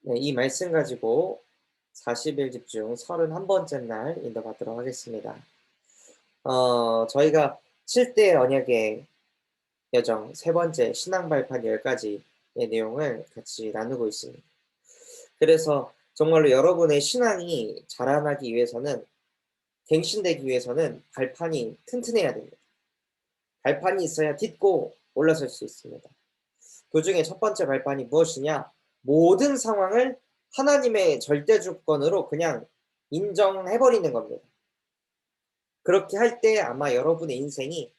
네, 이 말씀 가지고 40일 집중 31번째 날 인도받도록 하겠습니다. 저희가 7대 언약의 여정 세 번째 신앙 발판 10가지의 내용을 같이 나누고 있습니다. 그래서 정말로 여러분의 신앙이 자라나기 위해서는, 갱신되기 위해서는 발판이 튼튼해야 됩니다. 발판이 있어야 딛고 올라설 수 있습니다. 그중에 첫 번째 발판이 무엇이냐? 모든 상황을 하나님의 절대 주권으로 그냥 인정해버리는 겁니다. 그렇게 할 때 아마 여러분의 인생이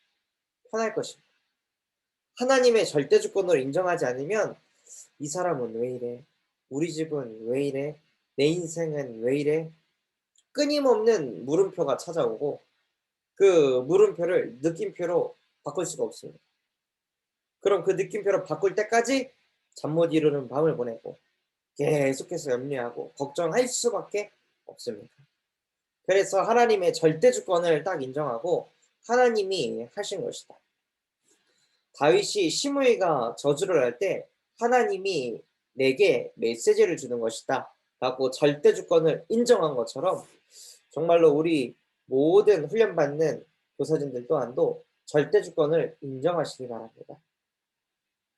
편할 것입니다. 하나님의 절대 주권으로 인정하지 않으면 이 사람은 왜 이래? 우리 집은 왜 이래? 내 인생은 왜 이래? 끊임없는 물음표가 찾아오고 그 물음표를 느낌표로 바꿀 수가 없습니다. 그럼 그 느낌표를 바꿀 때까지 잠 못 이루는 밤을 보내고 계속해서 염려하고 걱정할 수밖에 없습니다. 그래서 하나님의 절대 주권을 딱 인정하고 하나님이 하신 것이다. 다윗이 시므이가 저주를 할 때 하나님이 내게 메시지를 주는 것이다 라고 절대 주권을 인정한 것처럼, 정말로 우리 모든 훈련받는 교사진들 또한도 절대 주권을 인정하시기 바랍니다.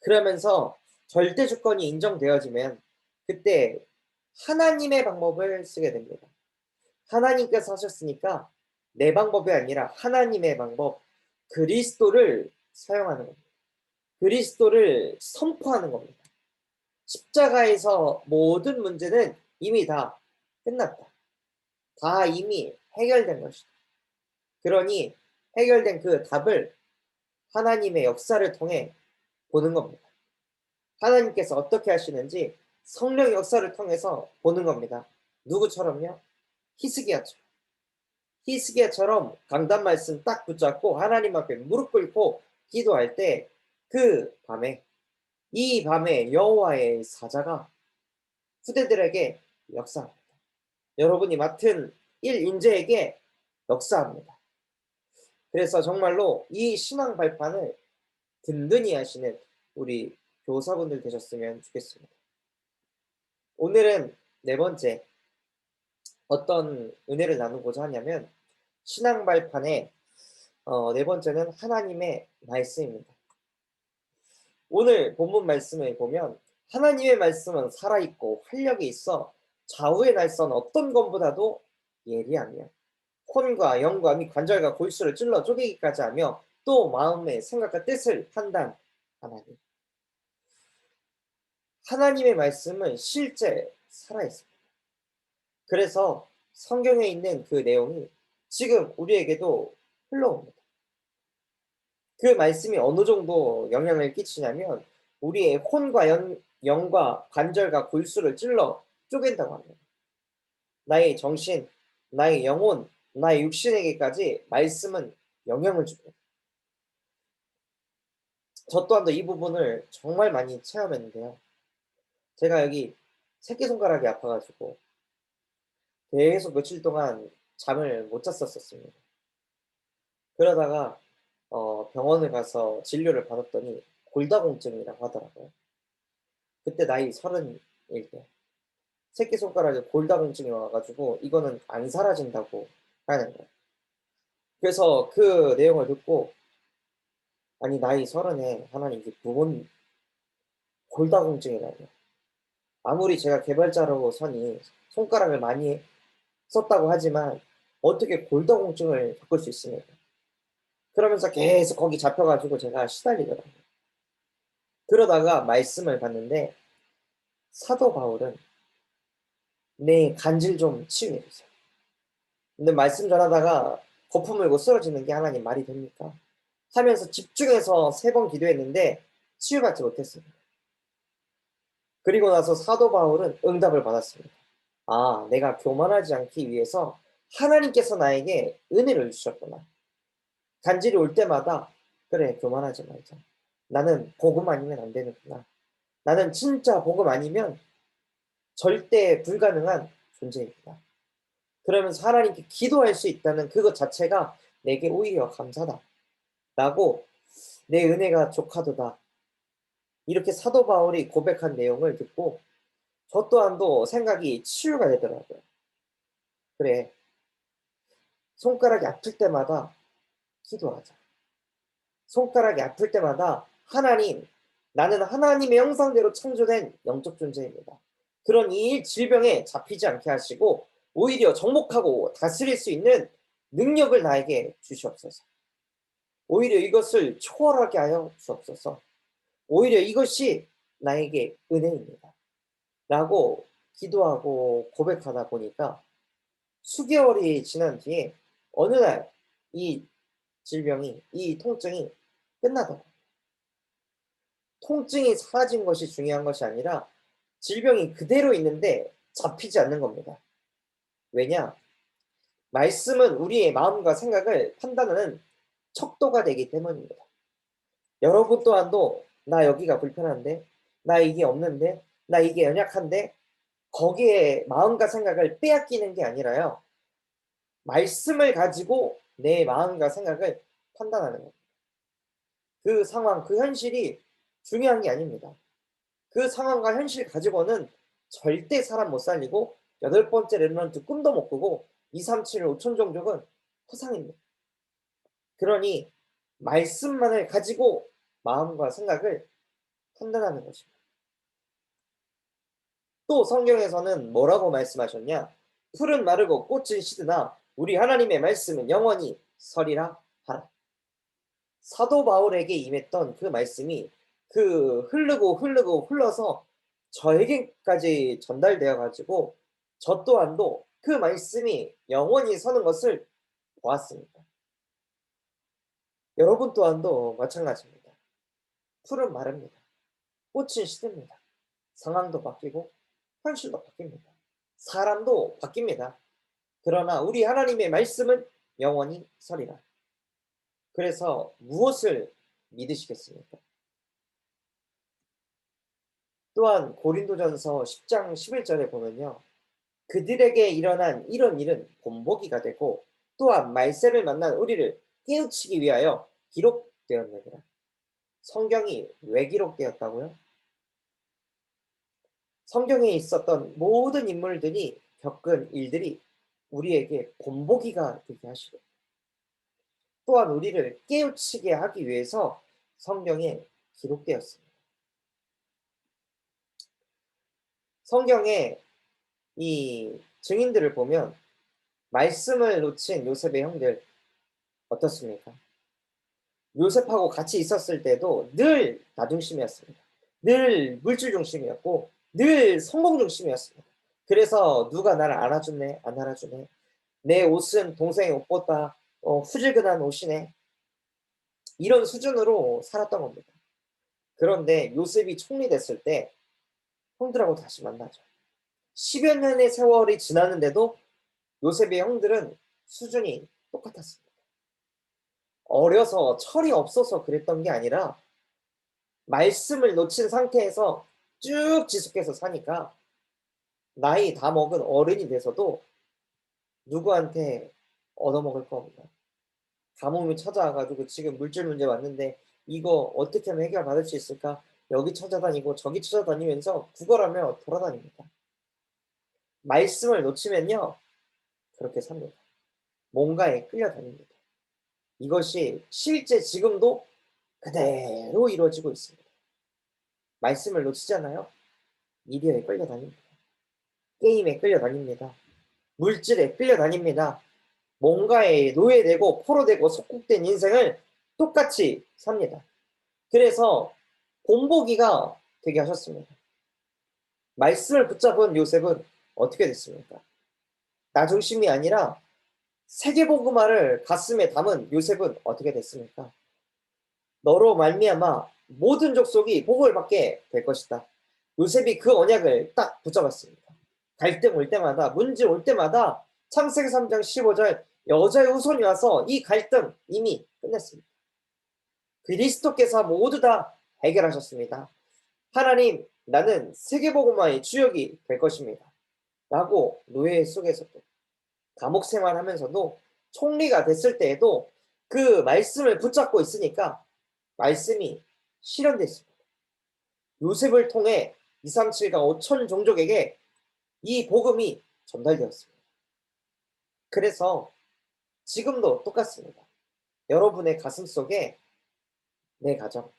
그러면서 절대 주권이 인정되어지면 그때 하나님의 방법을 쓰게 됩니다. 하나님께서 하셨으니까 내 방법이 아니라 하나님의 방법, 그리스도를 사용하는 겁니다. 그리스도를 선포하는 겁니다. 십자가에서 모든 문제는 이미 다 끝났다. 다 이미 해결된 것이다. 그러니 해결된 그 답을 하나님의 역사를 통해 보는 겁니다. 하나님께서 어떻게 하시는지 성령의 역사를 통해서 보는 겁니다. 누구처럼요? 히스기야처럼. 히스기야처럼 강단 말씀 딱 붙잡고 하나님 앞에 무릎 꿇고 기도할 때 그 밤에, 이 밤에 여호와의 사자가 후대들에게 역사합니다. 여러분이 맡은 일 인재에게 역사합니다. 그래서 정말로 이 신앙 발판을 든든히 하시는 우리 교사분들 되셨으면 좋겠습니다. 오늘은 네 번째, 어떤 은혜를 나누고자 하냐면 신앙 발판의 네 번째는 하나님의 말씀입니다. 오늘 본문 말씀을 보면 하나님의 말씀은 살아있고 활력이 있어 좌우의 날선 어떤 것보다도 예리하며 혼과 영과 및 관절과 골수를 찔러 쪼개기까지 하며 또 마음의 생각과 뜻을 판단하나니, 하나님의 말씀은 실제 살아있습니다. 그래서 성경에 있는 그 내용이 지금 우리에게도 흘러옵니다. 그 말씀이 어느 정도 영향을 끼치냐면 우리의 혼과 영과 관절과 골수를 찔러 쪼갠다고 합니다. 나의 정신, 나의 영혼, 나의 육신에게까지 말씀은 영향을 줍니다. 저 또한도 이 부분을 정말 많이 체험했는데요. 제가 여기 새끼손가락이 아파가지고 계속 며칠 동안 잠을 못 잤었습니다. 그러다가 병원을 가서 진료를 받았더니 골다공증이라고 하더라고요. 그때 나이 30일 때 새끼손가락에 골다공증이 와 가지고 이거는 안 사라진다고 하는 거예요. 그래서 그 내용을 듣고 '아니 나이 30에 하나님 이게 뭔 골다공증이라뇨.' 아무리 제가 개발자로 서니 손가락을 많이 썼다고 하지만 어떻게 골다공증을 겪을 수 있습니까? 그러면서 계속 거기 잡혀 가지고 제가 시달리더라고요. 그러다가 말씀을 봤는데 사도 바울은 "내 간질 좀 치유해 주세요." 근데 말씀 전하다가 거품 물고 쓰러지는 게 하나님 말이 됩니까? 하면서 집중해서 3번 기도했는데 치유받지 못했습니다. 그리고 나서 사도 바울은 응답을 받았습니다. 아, 내가 교만하지 않기 위해서 하나님께서 나에게 은혜를 주셨구나. 간질이 올 때마다 그래, 교만하지 말자. 나는 복음 아니면 안 되는구나. 나는 진짜 복음 아니면 절대 불가능한 존재이구나. 그러면서 하나님께 기도할 수 있다는 그것 자체가 내게 오히려 감사다. 라고 내 은혜가 족하도다. 이렇게 사도 바울이 고백한 내용을 듣고 저 또한도 생각이 치유가 되더라고요. 그래, 손가락이 아플 때마다 기도하자. 손가락이 아플 때마다 하나님, 나는 하나님의 형상대로 창조된 영적 존재입니다. 그런 이 질병에 잡히지 않게 하시고 오히려 정복하고 다스릴 수 있는 능력을 나에게 주시옵소서. 오히려 이것을 초월하게 하여 주옵소서. 오히려 이것이 나에게 은혜입니다. 라고 기도하고 고백하다 보니까 수개월이 지난 뒤에 어느 날 이 질병이, 이 통증이 끝나더라고요. 통증이 사라진 것이 중요한 것이 아니라 질병이 그대로 있는데 잡히지 않는 겁니다. 왜냐? 말씀은 우리의 마음과 생각을 판단하는 척도가 되기 때문입니다. 여러분 또한도 나 여기가 불편한데, 나 이게 없는데, 나 이게 연약한데, 거기에 마음과 생각을 빼앗기는 게 아니라요. 말씀을 가지고 내 마음과 생각을 판단하는 겁니다. 그 상황, 그 현실이 중요한 게 아닙니다. 그 상황과 현실 가지고는 절대 사람 못 살리고 여덟 번째 렘넌트 꿈도 못 꾸고 2, 3, 7, 5천 종족은 허상입니다. 그러니 말씀만을 가지고 마음과 생각을 판단하는 것입니다. 또 성경에서는 뭐라고 말씀하셨냐? 풀은 마르고 꽃은 시드나 우리 하나님의 말씀은 영원히 서리라 하라. 사도 바울에게 임했던 그 말씀이 그 흐르고 흘러서 저에게까지 전달되어 가지고 저 또한도 그 말씀이 영원히 서는 것을 보았습니다. 여러분 또한도 마찬가지입니다. 풀은 마릅니다. 꽃은 시듭니다. 상황도 바뀌고 현실도 바뀝니다. 사람도 바뀝니다. 그러나 우리 하나님의 말씀은 영원히 서리라. 그래서 무엇을 믿으시겠습니까? 또한 고린도전서 10장 11절에 보면요. 그들에게 일어난 이런 일은 본보기가 되고 또한 말세를 만난 우리를 깨우치기 위하여 기록되었느니라. 성경이 왜 기록되었다고요? 성경에 있었던 모든 인물들이 겪은 일들이 우리에게 본보기가 되게 하시고 또한 우리를 깨우치게 하기 위해서 성경에 기록되었습니다. 성경에 이 증인들을 보면 말씀을 놓친 요셉의 형들 어떻습니까? 요셉하고 같이 있었을 때도 늘 나 중심이었습니다. 늘 물질 중심이었고 늘 성공 중심이었습니다. 그래서 누가 나를 알아주네, 안 알아주네. 내 옷은 동생의 옷보다 후질근한 옷이네. 이런 수준으로 살았던 겁니다. 그런데 요셉이 총리 됐을 때 형들하고 다시 만나죠. 10여 년의 세월이 지났는데도 요셉의 형들은 수준이 똑같았습니다. 어려서 철이 없어서 그랬던 게 아니라 말씀을 놓친 상태에서 쭉 지속해서 사니까 나이 다 먹은 어른이 돼서도 누구한테 얻어먹을 겁니다. 가뭄이 찾아와가지고 지금 물질 문제 왔는데 이거 어떻게 하면 해결받을 수 있을까? 여기 찾아다니고 저기 찾아다니면서 구걸하며 돌아다닙니다. 말씀을 놓치면요. 그렇게 삽니다. 뭔가에 끌려다닙니다. 이것이 실제 지금도 그대로 이루어지고 있습니다. 말씀을 놓치잖아요. 미디어에 끌려다닙니다. 게임에 끌려다닙니다. 물질에 끌려다닙니다. 뭔가에 노예되고 포로되고 속국된 인생을 똑같이 삽니다. 그래서 본보기가 되게 하셨습니다. 말씀을 붙잡은 요셉은 어떻게 됐습니까? 나 중심이 아니라 세계복음화를 가슴에 담은 요셉은 어떻게 됐습니까? 너로 말미암아 모든 족속이 복을 받게 될 것이다. 요셉이 그 언약을 딱 붙잡았습니다. 갈등 올 때마다 문제 올 때마다 창세기 3장 15절 여자의 후손이 와서 이 갈등 이미 끝냈습니다. 그리스도께서 모두 다 해결하셨습니다. 하나님, 나는 세계복음화의 주역이 될 것입니다. 라고 노예 속에서도 감옥 생활하면서도 총리가 됐을 때에도 그 말씀을 붙잡고 있으니까 말씀이 실현됐습니다. 요셉을 통해 237과 5천 종족에게 이 복음이 전달되었습니다. 그래서 지금도 똑같습니다. 여러분의 가슴 속에 내 가정,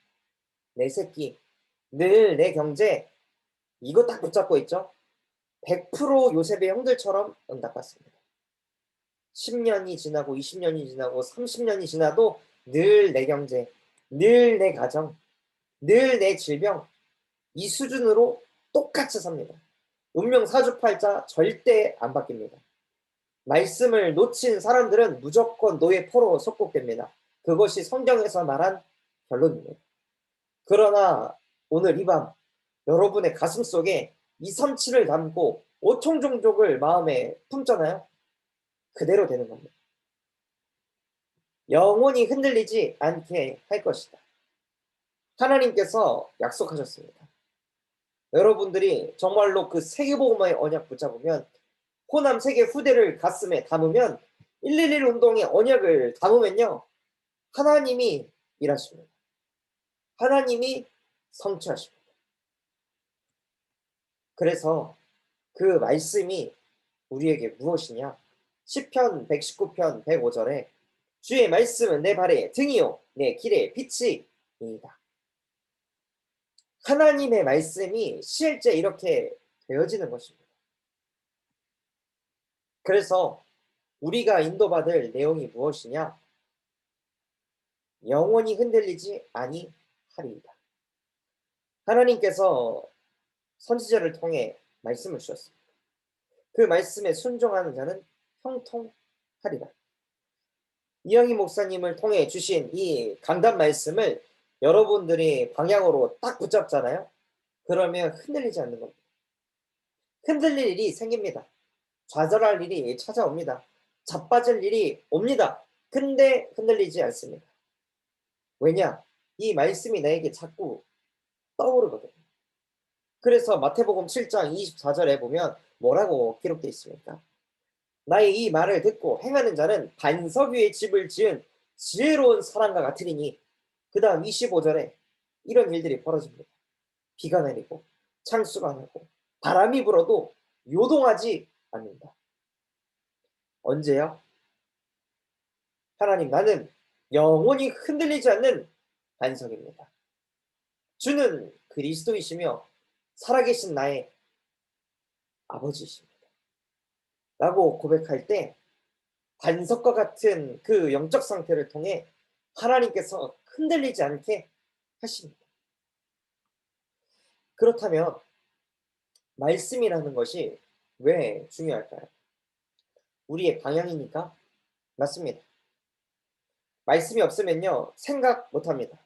내 새끼, 늘 내 경제, 이거 딱 붙잡고 있죠? 100% 요셉의 형들처럼 응답받습니다. 10년이 지나고 20년이 지나고 30년이 지나도 늘 내 경제, 늘 내 가정, 늘 내 질병, 이 수준으로 똑같이 삽니다. 운명 사주팔자 절대 안 바뀝니다. 말씀을 놓친 사람들은 무조건 노예포로 속국됩니다. 그것이 성경에서 말한 결론입니다. 그러나 오늘 이 밤 여러분의 가슴 속에 237을 담고 5총 종족을 마음에 품잖아요. 그대로 되는 겁니다. 영원히 흔들리지 않게 할 것이다. 하나님께서 약속하셨습니다. 여러분들이 정말로 그 세계복음화의 언약 붙잡으면, 호남 세계 후대를 가슴에 담으면, 111 운동의 언약을 담으면요, 하나님이 일하십니다. 하나님이 성취하십니다. 그래서 그 말씀이 우리에게 무엇이냐? 시편 119편 105절에 주의 말씀은 내 발의 등이요 내 길의 빛이니이다. 하나님의 말씀이 실제 이렇게 되어지는 것입니다. 그래서 우리가 인도받을 내용이 무엇이냐? 영원히 흔들리지 아니하리이다. 하나님께서 선지자를 통해 말씀을 주셨습니다. 그 말씀에 순종하는 자는 형통하리라. 이영희 목사님을 통해 주신 이 강단 말씀을 여러분들이 방향으로 딱 붙잡잖아요. 그러면 흔들리지 않는 겁니다. 흔들릴 일이 생깁니다. 좌절할 일이 찾아옵니다. 자빠질 일이 옵니다. 근데 흔들리지 않습니다. 왜냐? 이 말씀이 나에게 자꾸 떠오르거든요. 그래서 마태복음 7장 24절에 보면 뭐라고 기록되어 있습니까? 나의 이 말을 듣고 행하는 자는 반석 위에 집을 지은 지혜로운 사람과 같으리니, 그 다음 25절에 이런 일들이 벌어집니다. 비가 내리고 창수가 나고 바람이 불어도 요동하지 않는다. 언제요? 하나님, 나는 영원히 흔들리지 않는 반석입니다. 주는 그리스도이시며 살아계신 나의 아버지이십니다. 라고 고백할 때 반석과 같은 그 영적 상태를 통해 하나님께서 흔들리지 않게 하십니다. 그렇다면 말씀이라는 것이 왜 중요할까요? 우리의 방향이니까? 맞습니다. 말씀이 없으면요, 생각 못합니다.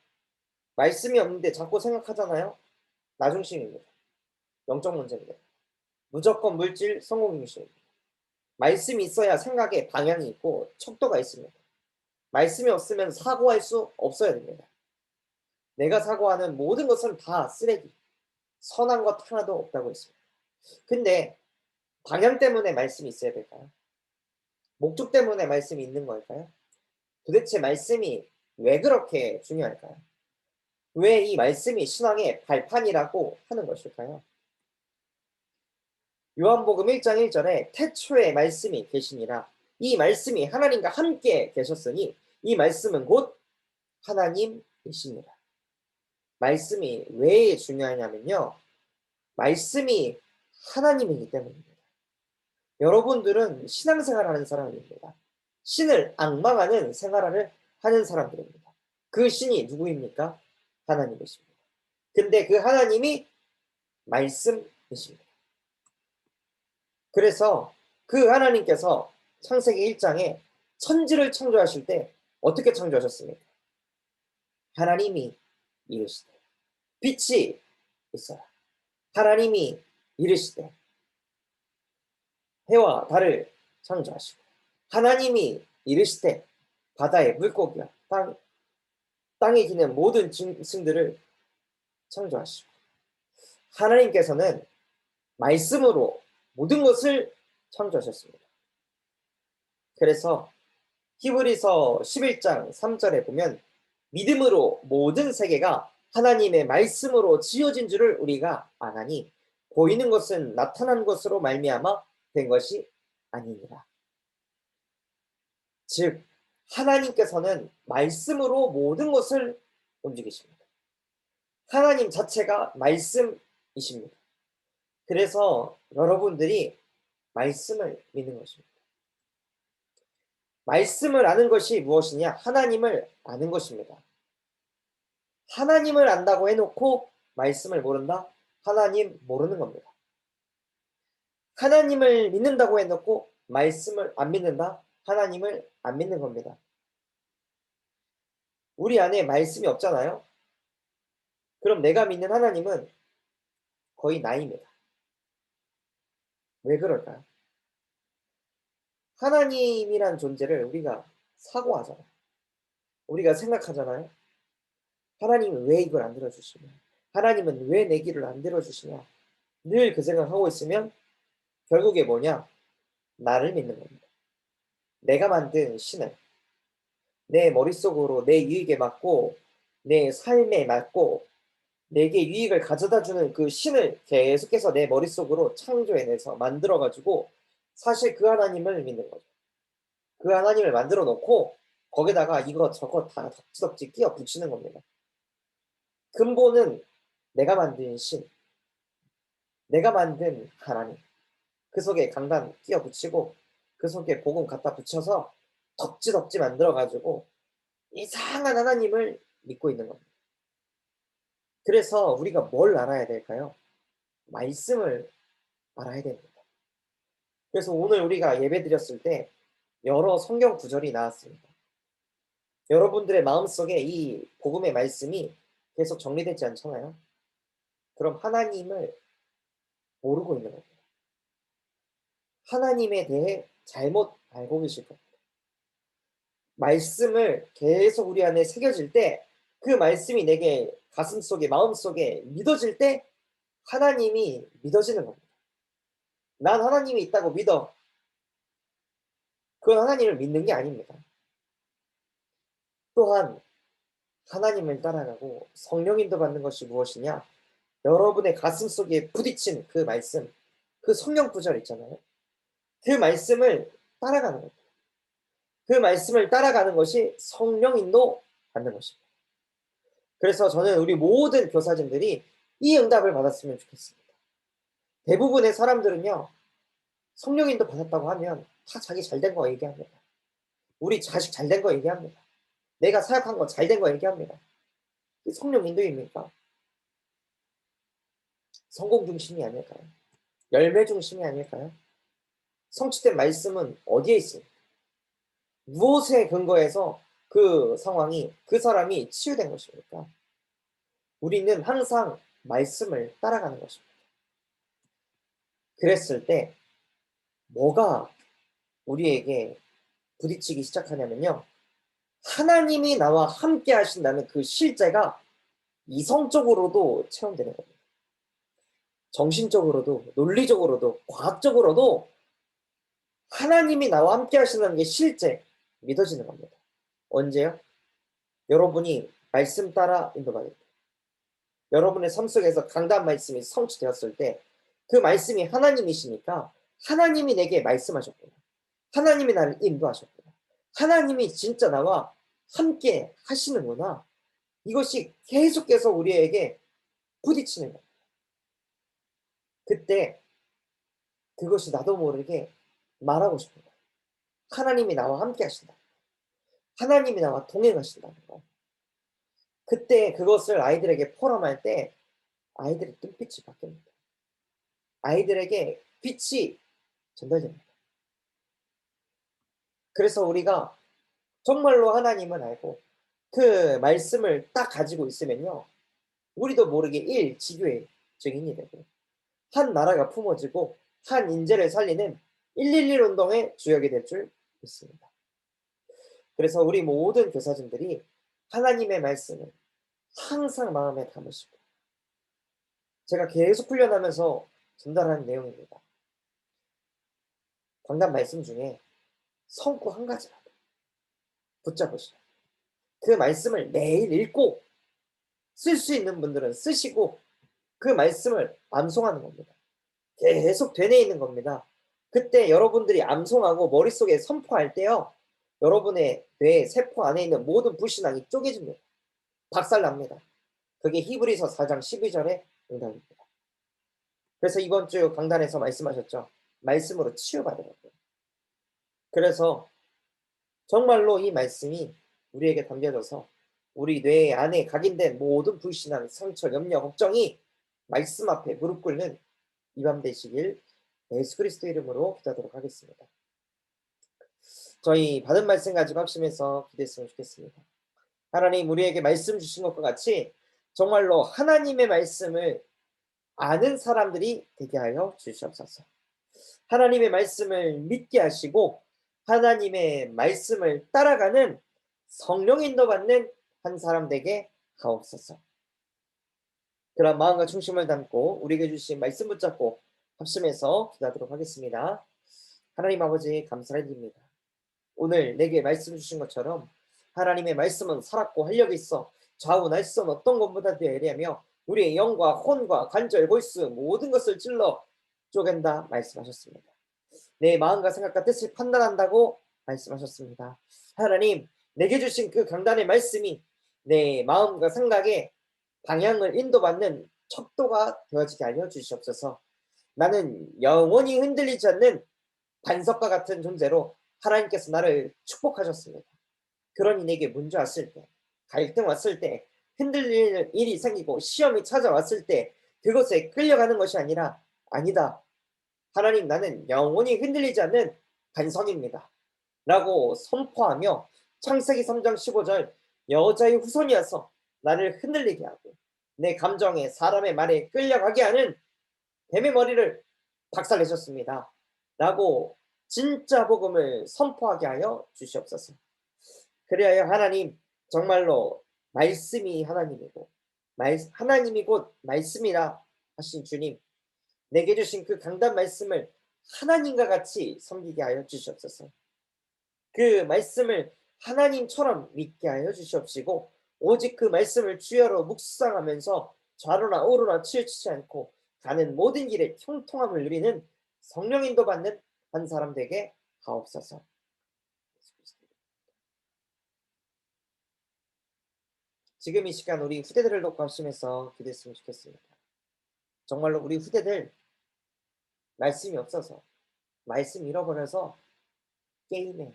말씀이 없는데 자꾸 생각하잖아요? 나중심입니다. 영적 문제입니다. 무조건 물질 성공중심입니다. 말씀이 있어야 생각에 방향이 있고 척도가 있습니다. 말씀이 없으면 사고할 수 없어야 됩니다. 내가 사고하는 모든 것은 다 쓰레기, 선한 것 하나도 없다고 했습니다. 근데 방향 때문에 말씀이 있어야 될까요? 목적 때문에 말씀이 있는 걸까요? 도대체 말씀이 왜 그렇게 중요할까요? 왜 이 말씀이 신앙의 발판이라고 하는 것일까요? 요한복음 1장 1절에 태초에 말씀이 계시니라. 이 말씀이 하나님과 함께 계셨으니 이 말씀은 곧 하나님이시니라. 말씀이 왜 중요하냐면요, 말씀이 하나님이기 때문입니다. 여러분들은 신앙생활하는 사람입니다. 신을 앙망하는 생활을 하는 사람들입니다. 그 신이 누구입니까? 하나님이십니다. 근데 그 하나님이 말씀이십니다. 그래서 그 하나님께서 창세기 1장에 천지를 창조하실 때 어떻게 창조하셨습니까? 하나님이 이르시되 빛이 있어라. 하나님이 이르시되 해와 달을 창조하시고, 하나님이 이르시되 바다의 물고기와 땅에 기는 모든 짐승들을 창조하시고, 하나님께서는 말씀으로 모든 것을 창조하셨습니다. 그래서 히브리서 11장 3절에 보면 믿음으로 모든 세계가 하나님의 말씀으로 지어진 줄을 우리가 아나니 보이는 것은 나타난 것으로 말미암아 된 것이 아니니라. 즉 하나님께서는 말씀으로 모든 것을 움직이십니다. 하나님 자체가 말씀이십니다. 그래서 여러분들이 말씀을 믿는 것입니다. 말씀을 아는 것이 무엇이냐? 하나님을 아는 것입니다. 하나님을 안다고 해놓고 말씀을 모른다? 하나님 모르는 겁니다. 하나님을 믿는다고 해놓고 말씀을 안 믿는다? 하나님을 안 믿는 겁니다. 우리 안에 말씀이 없잖아요? 그럼 내가 믿는 하나님은 거의 나입니다. 왜 그럴까요? 하나님이란 존재를 우리가 사고하잖아요. 우리가 생각하잖아요. 하나님은 왜 이걸 안 들어주시냐? 하나님은 왜 내 길을 안 들어주시냐? 늘 그 생각하고 있으면 결국에 뭐냐? 나를 믿는 겁니다. 내가 만든 신을 내 머릿속으로 내 유익에 맞고 내 삶에 맞고 내게 유익을 가져다주는 그 신을 계속해서 내 머릿속으로 창조해내서 만들어가지고 사실 그 하나님을 믿는 거죠. 그 하나님을 만들어 놓고 거기다가 이것저것 다 덕지덕지 끼워 붙이는 겁니다. 근본은 내가 만든 신, 내가 만든 하나님, 그 속에 강단 끼워 붙이고 그 속에 복음 갖다 붙여서 덕지덕지 만들어가지고 이상한 하나님을 믿고 있는 겁니다. 그래서 우리가 뭘 알아야 될까요? 말씀을 알아야 됩니다. 그래서 오늘 우리가 예배 드렸을 때 여러 성경 구절이 나왔습니다. 여러분들의 마음속에 이 복음의 말씀이 계속 정리되지 않잖아요? 그럼 하나님을 모르고 있는 겁니다. 하나님에 대해 잘못 알고 계실 겁니다. 말씀을 계속 우리 안에 새겨질 때 그 말씀이 내게 가슴속에 마음속에 믿어질 때 하나님이 믿어지는 겁니다. 난 하나님이 있다고 믿어. 그건 하나님을 믿는 게 아닙니다. 또한 하나님을 따라가고 성령 인도 받는 것이 무엇이냐? 여러분의 가슴속에 부딪힌 그 말씀, 그 성령 구절 있잖아요. 그 말씀을 따라가는 겁니다. 그 말씀을 따라가는 것이 성령 인도 받는 것입니다. 그래서 저는 우리 모든 교사진들이 이 응답을 받았으면 좋겠습니다. 대부분의 사람들은요, 성령 인도 받았다고 하면 다 자기 잘된 거 얘기합니다. 우리 자식 잘된 거 얘기합니다. 내가 사역한 거 잘된 거 얘기합니다. 성령 인도입니까? 성공 중심이 아닐까요? 열매 중심이 아닐까요? 성취된 말씀은 어디에 있습니까? 무엇에 근거해서 그 상황이, 그 사람이 치유된 것입니까? 우리는 항상 말씀을 따라가는 것입니다. 그랬을 때 뭐가 우리에게 부딪히기 시작하냐면요. 하나님이 나와 함께 하신다는 그 실제가 이성적으로도 체험되는 겁니다. 정신적으로도, 논리적으로도, 과학적으로도 하나님이 나와 함께 하신다는 게 실제 믿어지는 겁니다. 언제요? 여러분이 말씀 따라 인도받을 때. 여러분의 삶 속에서 강단 말씀이 성취되었을 때 그 말씀이 하나님이시니까 하나님이 내게 말씀하셨구나. 하나님이 나를 인도하셨구나. 하나님이 진짜 나와 함께 하시는구나. 이것이 계속해서 우리에게 부딪히는 거예요. 그때 그것이 나도 모르게 말하고 싶은 거예요. 하나님이 나와 함께 하신다. 하나님이 나와 동행하신다는 거. 그때 그것을 아이들에게 포럼할 때 아이들의 눈빛이 바뀝니다. 아이들에게 빛이 전달됩니다. 그래서 우리가 정말로 하나님을 알고 그 말씀을 딱 가지고 있으면요. 우리도 모르게 지교의 증인이 되고 한 나라가 품어지고 한 인재를 살리는 111 운동의 주역이 될 줄 믿습니다. 그래서 우리 모든 교사진들이 하나님의 말씀을 항상 마음에 담으시고 제가 계속 훈련하면서 전달하는 내용입니다. 강단 말씀 중에 성구 한 가지라도 붙잡으시라. 그 말씀을 매일 읽고 쓸 수 있는 분들은 쓰시고 그 말씀을 암송하는 겁니다. 계속 되뇌 있는 겁니다. 그때 여러분들이 암송하고 머릿속에 선포할 때요. 여러분의 뇌 세포 안에 있는 모든 불신앙이 쪼개집니다. 박살납니다. 그게 히브리서 4장 12절의 응답입니다. 그래서 이번 주 강단에서 말씀하셨죠. 말씀으로 치유받으라고. 그래서 정말로 이 말씀이 우리에게 담겨져서 우리 뇌 안에 각인된 모든 불신앙, 상처, 염려, 걱정이 말씀 앞에 무릎 꿇는 이 밤 되시길 예수 그리스도 이름으로 기도하도록 하겠습니다. 저희 받은 말씀 가지고 합심해서 기도했으면 좋겠습니다. 하나님 우리에게 말씀 주신 것과 같이 정말로 하나님의 말씀을 아는 사람들이 되게 하여 주시옵소서. 하나님의 말씀을 믿게 하시고 하나님의 말씀을 따라가는 성령 인도받는 한 사람 되게 하옵소서. 그런 마음과 중심을 담고 우리에게 주신 말씀 붙잡고 합심해서 기도하도록 하겠습니다. 하나님 아버지 감사드립니다. 오늘 내게 말씀 주신 것처럼 하나님의 말씀은 살았고 활력이 있어 좌우 날선 어떤 것보다 예리하며 우리의 영과 혼과 관절 골수 모든 것을 찔러 쪼갠다 말씀하셨습니다. 내 마음과 생각과 뜻을 판단한다고 말씀하셨습니다. 하나님 내게 주신 그 강단의 말씀이 내 마음과 생각에 방향을 인도받는 척도가 되어지게 하여 주시옵소서. 나는 영원히 흔들리지 않는 반석과 같은 존재로 하나님께서 나를 축복하셨습니다. 그러니 내게 문제 왔을 때, 갈등 왔을 때, 흔들리는 일이 생기고 시험이 찾아왔을 때 그것에 끌려가는 것이 아니라 아니다. 하나님 나는 영원히 흔들리지 않는 반석입니다. 라고 선포하며 창세기 3장 15절 여자의 후손이어서 나를 흔들리게 하고 내 감정에 사람의 말에 끌려가게 하는 뱀의 머리를 박살내셨습니다. 라고 진짜 복음을 선포하게 하여 주시옵소서. 그리하여 하나님 정말로 말씀이 하나님이고 하나님이 곧 말씀이라 하신 주님 내게 주신 그 강단 말씀을 하나님과 같이 섬기게 하여 주시옵소서. 그 말씀을 하나님처럼 믿게 하여 주시옵시고 오직 그 말씀을 주야로 묵상하면서 좌로나 우로나 치우치지 않고 가는 모든 길에 형통함을 누리는 성령 인도 받는 한 사람 되게 하옵소서. 지금 이 시간 우리 후대들을 놓고 합심해서 기도했으면 좋겠습니다. 정말로 우리 후대들 말씀이 없어서 말씀 잃어버려서 게임에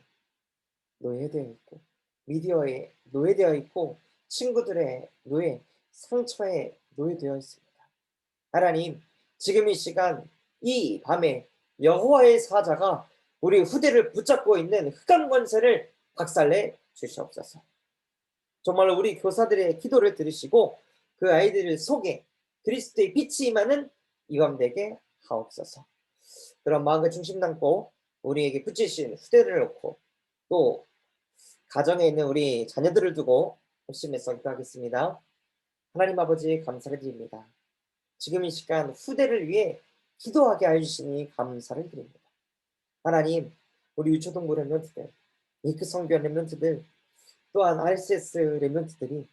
노예되어 있고 미디어에 노예되어 있고 친구들의 노예, 상처에 노예되어 있습니다. 하나님, 지금 이 시간 이 밤에 여호와의 사자가 우리 후대를 붙잡고 있는 흑암 권세를 박살내 주시옵소서. 정말로 우리 교사들의 기도를 들으시고 그 아이들 속에 그리스도의 빛이 임하는 이밤 되게 하옵소서. 그런 마음과 중심 담고 우리에게 붙이신 후대를 놓고 또 가정에 있는 우리 자녀들을 두고 열심해서 기도하겠습니다. 하나님 아버지 감사를 드립니다. 지금 이 시간 후대를 위해 기도하게 해주시니 감사를 드립니다. 하나님 우리 유초동부 랩런트들, 이크 성교 랩런트들 또한 RSS 랩런트들이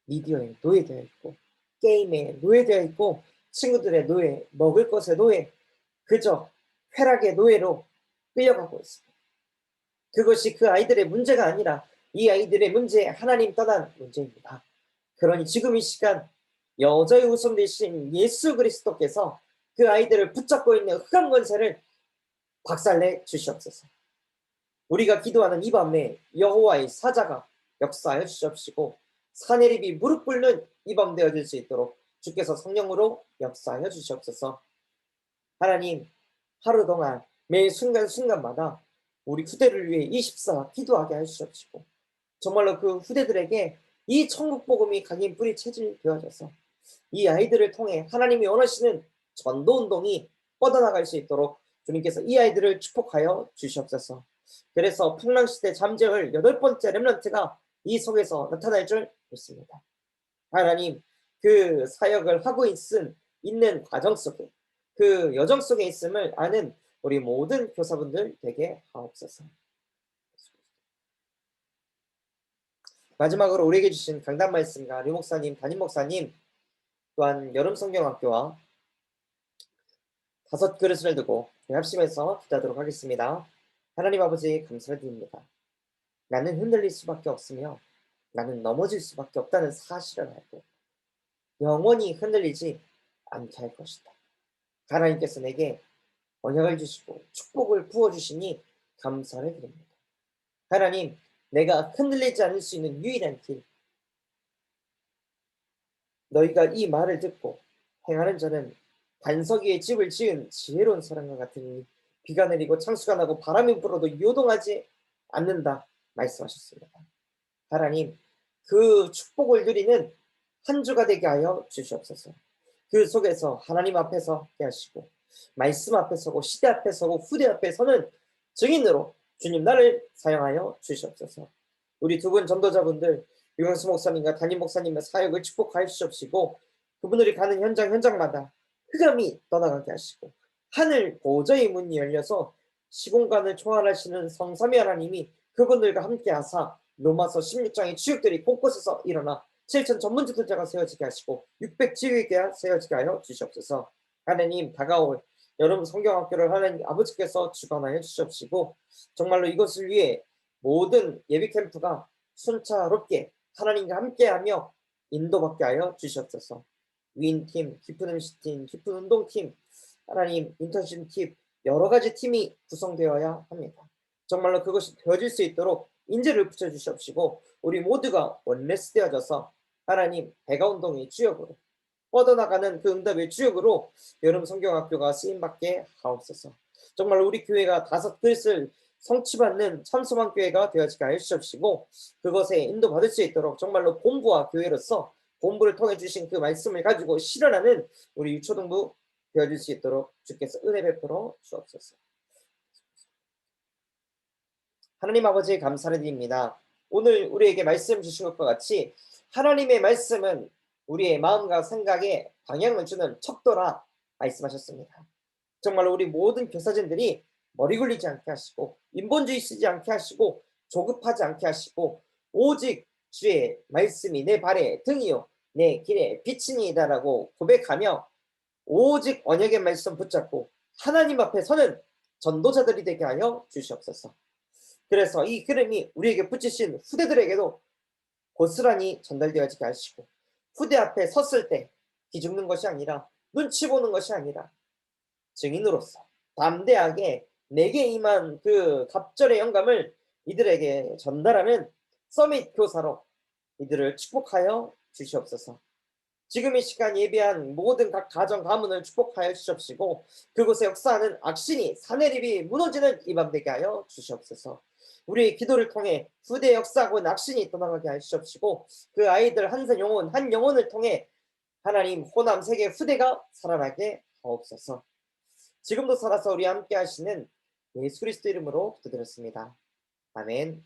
미디어에 노예되어 있고 게임에 노예되어 있고 친구들의 노예, 먹을 것의 노예, 그저 쾌락의 노예로 끌려가고 있습니다. 그것이 그 아이들의 문제가 아니라 이 아이들의 문제 하나님 떠난 문제입니다. 그러니 지금 이 시간 여자의 후손 되신 예수 그리스도께서 그 아이들을 붙잡고 있는 흑암 권세를 박살내 주시옵소서. 우리가 기도하는 이 밤에 여호와의 사자가 역사하여 주시옵시고 사내립이 무릎 꿇는 이 밤 되어질 수 있도록 주께서 성령으로 역사하여 주시옵소서. 하나님 하루 동안 매 순간순간마다 우리 후대를 위해 24 기도하게 해주시옵시고 정말로 그 후대들에게 이 천국 복음이 각인 뿌리 체질 되어져서 이 아이들을 통해 하나님이 원하시는 전도운동이 뻗어나갈 수 있도록 주님께서 이 아이들을 축복하여 주시옵소서. 그래서 풍랑시대 잠재울 8번째 렘넌트가 이 속에서 나타날 줄 믿습니다. 하나님 그 사역을 하고 있는 과정 속에 그 여정 속에 있음을 아는 우리 모든 교사분들 되게 하옵소서. 마지막으로 우리에게 주신 강단 말씀과 류 목사님, 담임 목사님, 또한 여름 성경학교와 다섯 그릇을 두고 합심해서 기도하도록 하겠습니다. 하나님 아버지 감사를 드립니다. 나는 흔들릴 수밖에 없으며 나는 넘어질 수밖에 없다는 사실을 알고 영원히 흔들리지 않게 할 것이다. 하나님께서 내게 언약을 주시고 축복을 부어주시니 감사를 드립니다. 하나님, 내가 흔들리지 않을 수 있는 유일한 길, 너희가 이 말을 듣고 행하는 자는 반석 위에 집을 지은 지혜로운 사람과 같으니 비가 내리고 창수가 나고 바람이 불어도 요동하지 않는다 말씀하셨습니다. 하나님, 그 축복을 누리는 한 주가 되게 하여 주시옵소서. 그 속에서 하나님 앞에 서게 하시고 말씀 앞에 서고 시대 앞에 서고 후대 앞에 서는 증인으로 주님 나를 사용하여 주시옵소서. 우리 두 분 전도자분들 유광수 목사님과 담임 목사님의 사역을 축복하여 주시옵시고 그분들이 가는 현장마다 흑암이 떠나가게 하시고 하늘 보좌의 문이 열려서 시공간을 초월하시는 성삼위 하나님이 그분들과 함께 하사 로마서 16장의 주역들이 곳곳에서 일어나 7천 전문지도자가 세워지게 하시고 600지휘가 세워지게 하여 주시옵소서. 하나님, 다가올 여름 성경학교를 하나님 아버지께서 주관하여 주시옵시고 정말로 이것을 위해 모든 예비 캠프가 순차롭게 하나님과 함께하며 인도받게 하여 주시옵소서. 위인팀, 깊은 음식팀, 깊은 운동팀, 하나님 인턴십팀 여러 가지 팀이 구성되어야 합니다. 정말로 그것이 되어질 수 있도록 인재를 붙여주시옵시고 우리 모두가 원레스 되어져서 하나님 배가 운동의 주역으로 뻗어나가는 그 응답의 주역으로 여름 성경학교가 쓰임받게 하옵소서. 정말 우리 교회가 다섯 그릇을 성취받는 참소만 교회가 되어지게 하여 주시옵시고 그것에 인도받을 수 있도록 정말로 본부와 교회로서 본부를 통해 주신 그 말씀을 가지고 실현하는 우리 유초등부 되어질 수 있도록 주께서 은혜 베풀어 주옵소서. 하나님 아버지 감사를 드립니다. 오늘 우리에게 말씀 주신 것과 같이 하나님의 말씀은 우리의 마음과 생각에 방향을 주는 척도라 말씀하셨습니다. 정말로 우리 모든 교사진들이 머리 굴리지 않게 하시고 인본주의 쓰지 않게 하시고 조급하지 않게 하시고 오직 주의 말씀이 내 발의 등이요 내 길의 빛이니이다라고 고백하며 오직 언약의 말씀 붙잡고 하나님 앞에 서는 전도자들이 되게 하여 주시옵소서. 그래서 이 흐름이 우리에게 붙이신 후대들에게도 고스란히 전달되어지게 하시고 후대 앞에 섰을 때 기죽는 것이 아니라 눈치 보는 것이 아니라 증인으로서 담대하게 내게 임한 그 갑절의 영감을 이들에게 전달하는 서밋 교사로 이들을 축복하여 주시옵소서. 지금 이 시간 예배한 모든 각 가정 가문을 축복하여 주시옵시고 그곳에 역사하는 악신이 사내립이 무너지는 이 밤 되게 하여 주시옵소서. 우리의 기도를 통해 후대 역사하고 악신이 떠나가게 하여 주시옵시고 그 아이들 한 영혼 한 영혼을 통해 하나님 호남 세계 후대가 살아나게 하옵소서. 지금도 살아서 우리 함께 하시는 예수 그리스도 이름으로 기도드렸습니다. 아멘.